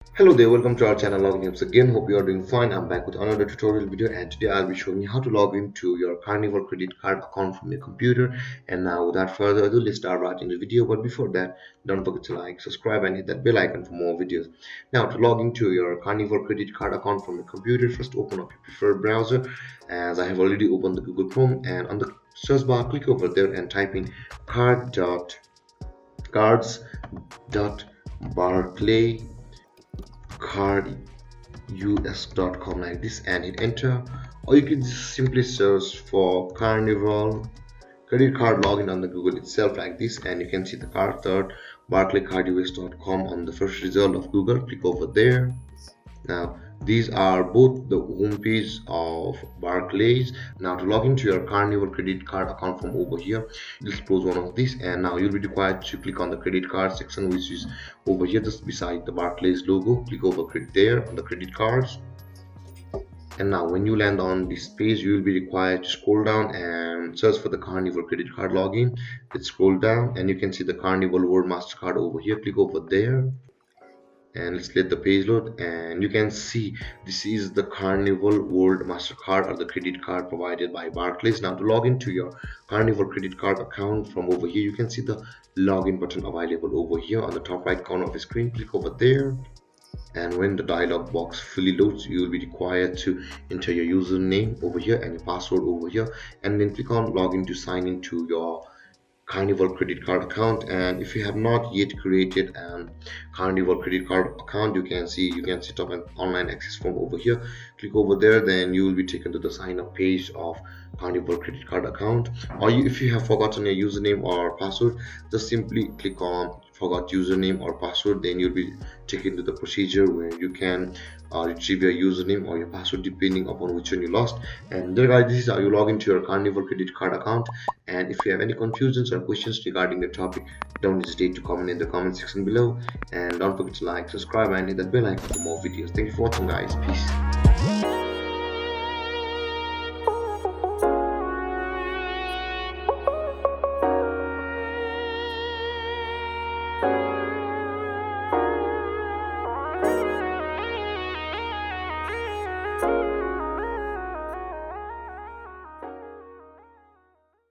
Hello there, welcome to our channel Login Tips again. Hope you are doing fine. I'm back with another tutorial video, and today I'll be showing you how to log into your Carnival credit card account from your computer. And now without further ado, let's start right in the video. But before that, don't forget to like, subscribe and hit that bell icon for more videos. Now to log into your Carnival credit card account from your computer, first open up your preferred browser. As I have already opened the Google Chrome, and on the search bar click over there and type in cards.barclay cardus.com like this and hit enter, or you can just simply search for Carnival credit card login on the Google itself like this, and you can see the card third barclaycardus.com on the first result of Google. Click over there. Now these are both the home page of Barclays. Now to log into your Carnival credit card account from over here, just close one of these, and now you'll be required to click on the credit card section, which is over here just beside the Barclays logo. Click over there on the credit cards, and now when you land on this page, you will be required to scroll down and search for the Carnival credit card login. Let's scroll down and you can see the Carnival World Mastercard over here. Click over there and let's let the page load, and you can see this is the Carnival World Mastercard or the credit card provided by Barclays. Now to log into your Carnival credit card account from over here, you can see the login button available over here on the top right corner of the screen. Click over there, and when the dialog box fully loads, you will be required to enter your username over here and your password over here, and then click on login to sign into your Carnival credit card account. And if you have not yet created an Carnival credit card account, you can set up an online access form over here. Click over there, then you will be taken to the sign up page of Carnival credit card account. Or if you have forgotten your username or password, just simply click on forgot username or password, then you'll be taken to the procedure where you can retrieve your username or your password depending upon which one you lost. And there guys, this is how you log into your Carnival credit card account. And if you have any confusions or questions regarding the topic, don't hesitate to comment in the comment section below, and don't forget to like, subscribe and hit that bell icon for more videos. Thank you for watching guys. Peace.